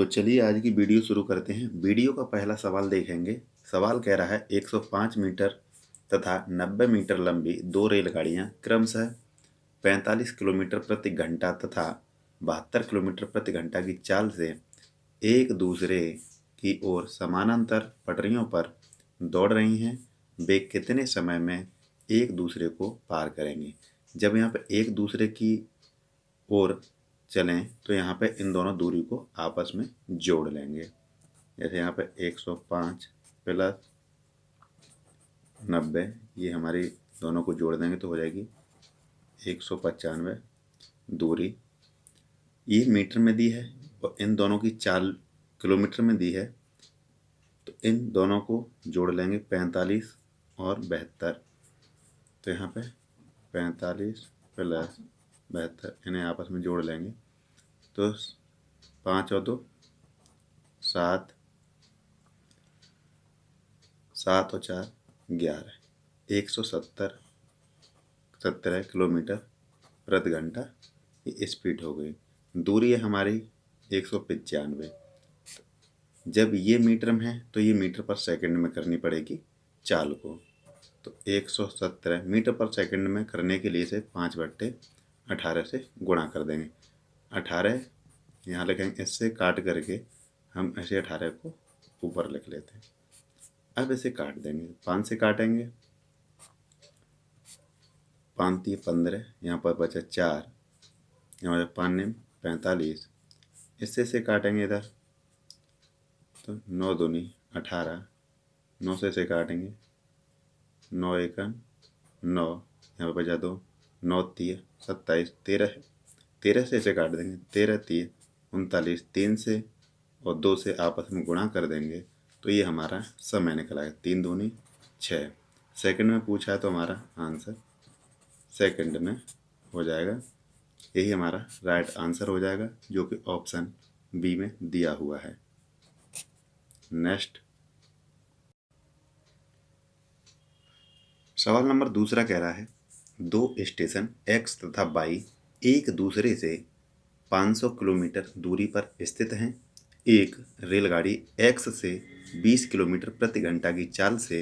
तो चलिए आज की वीडियो शुरू करते हैं। वीडियो का पहला सवाल देखेंगे। सवाल कह रहा है 105 मीटर तथा 90 मीटर लंबी दो रेलगाड़ियां क्रमशः 45 किलोमीटर प्रति घंटा तथा 72 किलोमीटर प्रति घंटा की चाल से एक दूसरे की ओर समानांतर पटरियों पर दौड़ रही हैं। वे कितने समय में एक दूसरे को पार करेंगी? जब यहाँ पे एक दूसरे की ओर चलें तो यहाँ पे इन दोनों दूरी को आपस में जोड़ लेंगे। जैसे यहाँ पे 105 प्लस 90, ये हमारी दोनों को जोड़ देंगे तो हो जाएगी 195 दूरी। ये मीटर में दी है और इन दोनों की चाल किलोमीटर में दी है, तो इन दोनों को जोड़ लेंगे 45 और 72। तो यहाँ पे 45 प्लस 72 इन्हें आपस में जोड़ लेंगे तो 5 और 2 7, 7 और 4 11, 170 किलोमीटर प्रति घंटा ये स्पीड हो गई। दूरी है हमारी 195। जब ये मीटर में है तो ये मीटर पर सेकंड में करनी पड़ेगी चाल को। तो 170 मीटर पर सेकंड में करने के लिए से 5/18 से गुणा कर देंगे। 18 यहाँ लिखेंगे, इससे काट करके हम ऐसे 18 को ऊपर लिख लेते हैं। अब इसे काट देंगे, 5 से काटेंगे, 5 3 15, यहाँ पर बचा 4, यहाँ पर 5 45, इससे से काटेंगे इधर तो 9 दूनी 18, 9 से काटेंगे 9 एकन 9, यहाँ पर बचा 2, 9 3 27, 13 से इसे काट देंगे, 13 3 39, 3 से और 2 से आपस में गुणा कर देंगे तो ये हमारा समय निकल आएगा। 3 दूनी 6। सेकंड में पूछा है तो हमारा आंसर सेकंड में हो जाएगा। यही हमारा राइट आंसर हो जाएगा, जो कि ऑप्शन बी में दिया हुआ है। नेक्स्ट सवाल नंबर दूसरा कह रहा है, दो स्टेशन एक्स तथा वाई एक दूसरे से 500 किलोमीटर दूरी पर स्थित हैं। एक रेलगाड़ी एक्स से 20 किलोमीटर प्रति घंटा की चाल से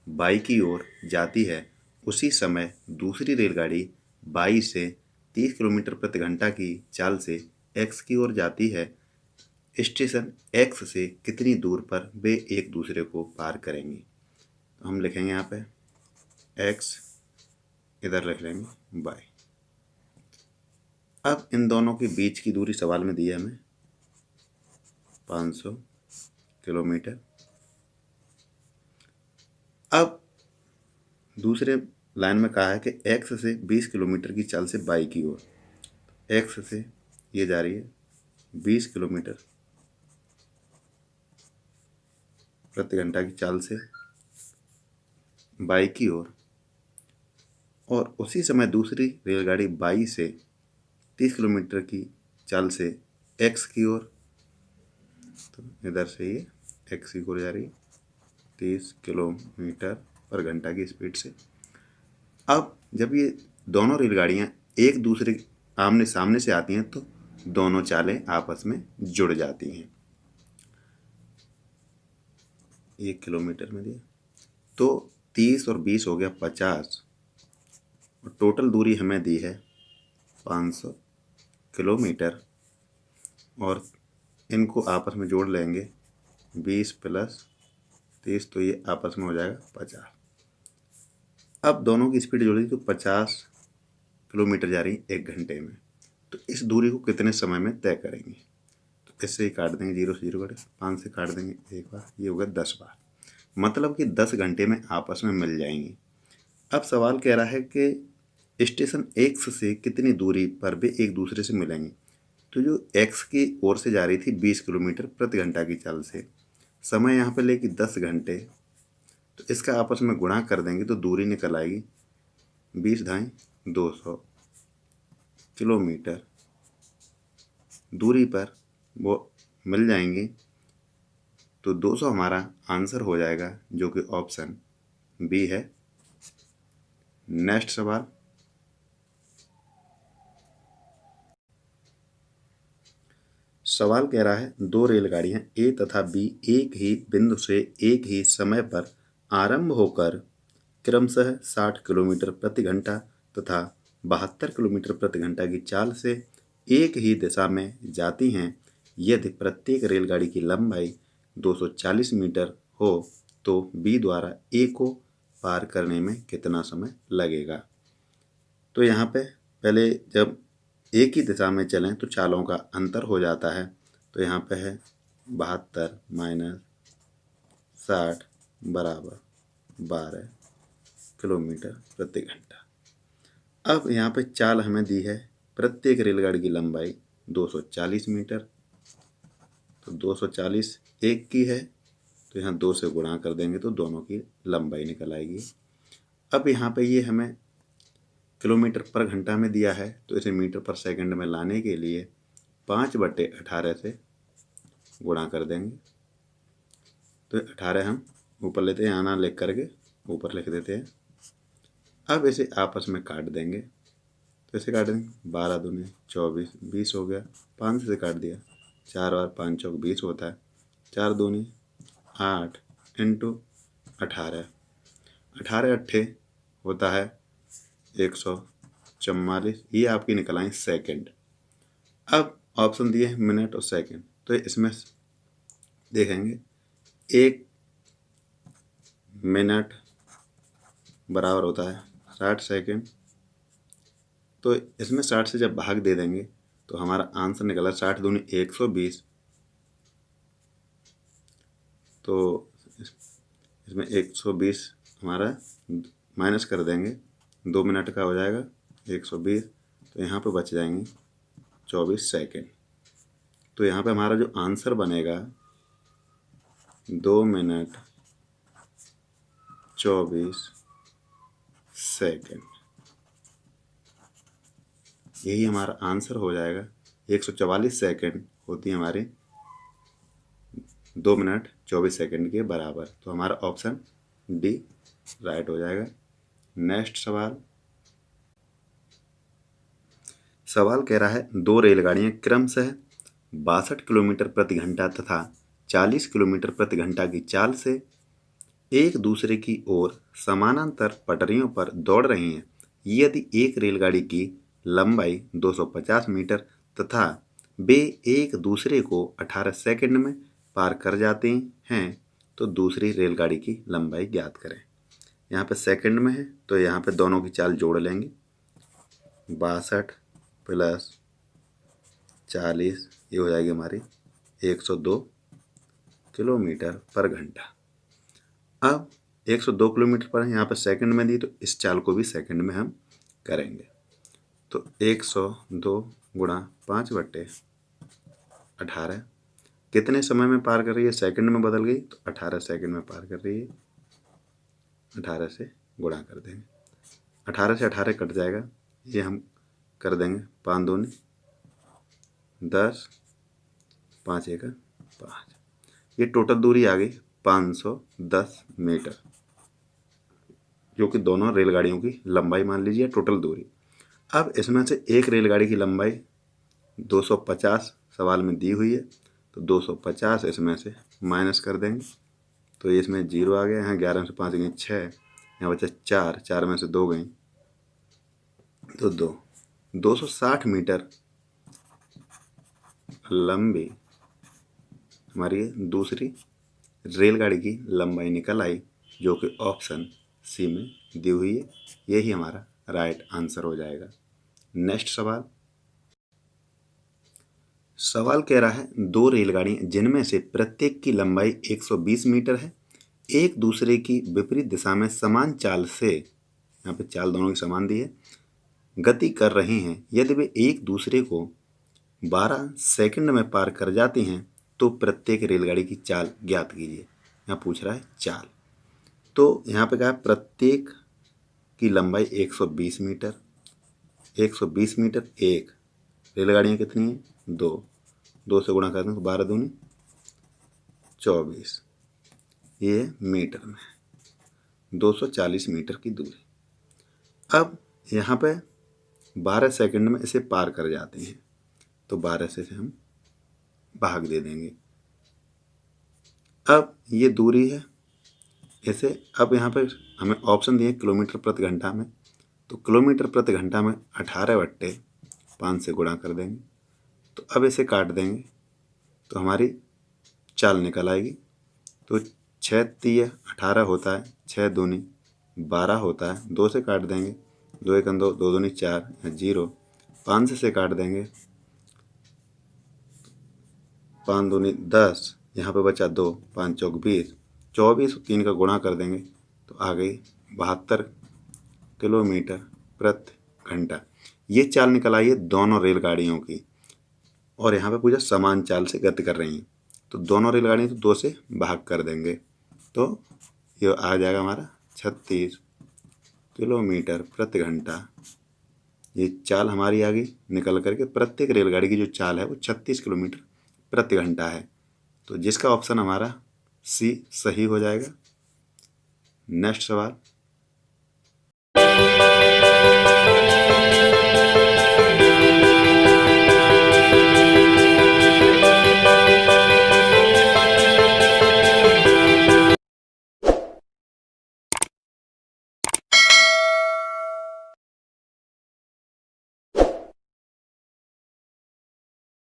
वाई की ओर जाती है। उसी समय दूसरी रेलगाड़ी वाई से 30 किलोमीटर प्रति घंटा की चाल से एक्स की ओर जाती है। स्टेशन एक्स से कितनी दूर पर वे एक दूसरे को पार करेंगी? तो हम लिखेंगे यहाँ पे एक्स, इधर लिख लेंगे वाई। अब इन दोनों के बीच की दूरी सवाल में दी है हमें 500 किलोमीटर। अब दूसरे लाइन में कहा है कि एक्स से 20 किलोमीटर की चाल से वाई की ओर। एक्स से ये जा रही है 20 किलोमीटर प्रति घंटा की चाल से वाई की ओर, और उसी समय दूसरी रेलगाड़ी वाई से 30 किलोमीटर की चाल से एक्स की ओर। तो इधर से ये एक्स की ओर जा रही है 30 किलोमीटर पर घंटा की स्पीड से। अब जब ये दोनों रेलगाड़ियां एक दूसरे आमने सामने से आती हैं तो दोनों चालें आपस में जुड़ जाती हैं। 1 किलोमीटर में दिया तो 30 और 20 हो गया 50, और टोटल दूरी हमें दी है 500 किलोमीटर, और इनको आपस में जोड़ लेंगे 20 प्लस 30, तो ये आपस में हो जाएगा 50। अब दोनों की स्पीड जोड़ी तो 50 किलोमीटर जा रही है 1 घंटे में, तो इस दूरी को कितने समय में तय करेंगे? तो इससे ही काट देंगे, 0 से 0 कटे, 5 से काट देंगे एक बार, ये होगा 10 बार, मतलब कि 10 घंटे में आपस में मिल जाएंगी। अब सवाल कह रहा है कि स्टेशन एक्स से कितनी दूरी पर वे एक दूसरे से मिलेंगे। तो जो एक्स की ओर से जा रही थी 20 किलोमीटर प्रति घंटा की चाल से, समय यहाँ पे लेगी 10 घंटे, तो इसका आपस में गुणा कर देंगे तो दूरी निकल आएगी 20 ढाई 200 किलोमीटर दूरी पर वो मिल जाएंगी। तो 200 हमारा आंसर हो जाएगा, जो कि ऑप्शन बी है। नेक्स्ट सवाल, सवाल कह रहा है दो रेलगाड़ियां ए तथा बी एक ही बिंदु से एक ही समय पर आरंभ होकर क्रमशः 60 किलोमीटर प्रति घंटा तथा 72 किलोमीटर प्रति घंटा की चाल से एक ही दिशा में जाती हैं। यदि प्रत्येक रेलगाड़ी की लंबाई 240 मीटर हो तो बी द्वारा ए को पार करने में कितना समय लगेगा। तो यहाँ पे पहले जब एक ही दिशा में चलें तो चालों का अंतर हो जाता है। तो यहाँ पे है 72 माइनस 60 बराबर 12 किलोमीटर प्रति घंटा। अब यहाँ पे चाल हमें दी है, प्रत्येक रेलगाड़ी की लंबाई 240 मीटर, तो 240 एक की है तो यहाँ 2 से गुणा कर देंगे तो दोनों की लंबाई निकल आएगी। अब यहाँ पे ये हमें किलोमीटर पर घंटा में दिया है तो इसे मीटर पर सेकंड में लाने के लिए 5/18 से गुणा कर देंगे। तो 18 हम ऊपर लेते हैं, आना लिख करके ऊपर लिख देते हैं। अब इसे आपस में काट देंगे, तो इसे काट देंगे 12 दूनी 24 20 हो गया, 5 से काट दिया, 4 और 5 चौक 20 होता है, 4 दूनी 8 इंटू 18, 18 अट्ठे होता है 144, ये आपकी निकल आई सेकेंड। अब ऑप्शन दिए हैं मिनट और सेकंड, तो इसमें देखेंगे 1 मिनट बराबर होता है 60 सेकंड। तो इसमें 60 से जब भाग दे देंगे तो हमारा आंसर निकला 60 दूनी 120। तो इसमें 120 हमारा माइनस कर देंगे, 2 मिनट का हो जाएगा 120, तो यहाँ पे बच जाएंगे 24 सेकंड। तो यहाँ पे हमारा जो आंसर बनेगा 2 मिनट 24 सेकंड, यही हमारा आंसर हो जाएगा। 144 सेकंड होती है हमारी 2 मिनट 24 सेकंड के बराबर। तो हमारा ऑप्शन डी राइट हो जाएगा। नेक्स्ट सवाल कह रहा है दो रेलगाड़ियां क्रमशः 62 किलोमीटर प्रति घंटा तथा 40 किलोमीटर प्रति घंटा की चाल से एक दूसरे की ओर समानांतर पटरियों पर दौड़ रही हैं। यदि एक रेलगाड़ी की लंबाई 250 मीटर तथा वे एक दूसरे को 18 सेकंड में पार कर जाते हैं तो दूसरी रेलगाड़ी की लंबाई ज्ञात करें। यहाँ पे सेकंड में है तो यहाँ पे दोनों की चाल जोड़ लेंगे, 62 प्लस 40 ये हो जाएगी हमारी 102 किलोमीटर पर घंटा। अब 102 किलोमीटर पर यहाँ पर सेकंड में दी तो इस चाल को भी सेकंड में हम करेंगे। तो 102 गुणा 5/18 कितने समय में पार कर रही है, सेकंड में बदल गई तो 18 सेकंड में पार कर रही है। 18 से गुणा कर देंगे, 18 से 18 कट जाएगा, ये हम कर देंगे 5 दूनी 10, 5 एक 5, ये टोटल दूरी आ गई 510 मीटर, जो कि दोनों रेलगाड़ियों की लंबाई मान लीजिए टोटल दूरी। अब इसमें से एक रेलगाड़ी की लंबाई 250 सवाल में दी हुई है, तो 250 इसमें से माइनस कर देंगे, तो ये इसमें 0 आ गया, यहाँ 11 में से 5 गई 6, यहाँ बचा 4, 4 में से 2 गई तो 260 मीटर लंबी हमारी दूसरी रेलगाड़ी की लंबाई निकल आई, जो कि ऑप्शन सी में दी हुई है। यही हमारा राइट आंसर हो जाएगा। नेक्स्ट सवाल कह रहा है दो रेलगाड़ियां जिनमें से प्रत्येक की लंबाई 120 मीटर है, एक दूसरे की विपरीत दिशा में समान चाल से, यहाँ पे चाल दोनों की समान दी है, गति कर रही हैं। यदि वे एक दूसरे को 12 सेकंड में पार कर जाती हैं तो प्रत्येक रेलगाड़ी की चाल ज्ञात कीजिए। यहाँ पूछ रहा है चाल, तो यहाँ पे कहा है प्रत्येक की लंबाई 120 मीटर, 120 मीटर एक, रेलगाड़ियाँ कितनी हैं 2, 2 से गुणा करते हैं तो 12 दूनी 24, ये मीटर में 240 मीटर की दूरी। अब यहाँ पे 12 सेकंड में इसे पार कर जाते हैं, तो 12 से हम भाग दे देंगे। अब ये दूरी है ऐसे। अब यहाँ पर हमें ऑप्शन दिए किलोमीटर प्रति घंटा में, तो किलोमीटर प्रति घंटा में 18/5 से गुणा कर देंगे। तो अब इसे काट देंगे तो हमारी चाल निकल आएगी। तो 6 तिया 18 होता है, 6 दूनी 12 होता है, 2 से काट देंगे, 2 1 2, 2 दूनी 4 या 0, 5 से काट देंगे, 5 दूनी 10, यहाँ पे बचा 2, 5 चौक 20, 24 और 3 का गुणा कर देंगे तो आ गई 72 किलोमीटर प्रति घंटा। ये चाल निकल आई है दोनों रेलगाड़ियों की, और यहाँ पे पूरा समान चाल से गति कर रही हैं। तो दोनों रेलगाड़ियाँ तो 2 से भाग कर देंगे, तो ये आ जाएगा हमारा 36 किलोमीटर प्रति घंटा। ये चाल हमारी आ गई निकल करके। प्रत्येक रेलगाड़ी की जो चाल है वो 36 किलोमीटर प्रति घंटा है। तो जिसका ऑप्शन हमारा सी सही हो जाएगा। नेक्स्ट सवाल।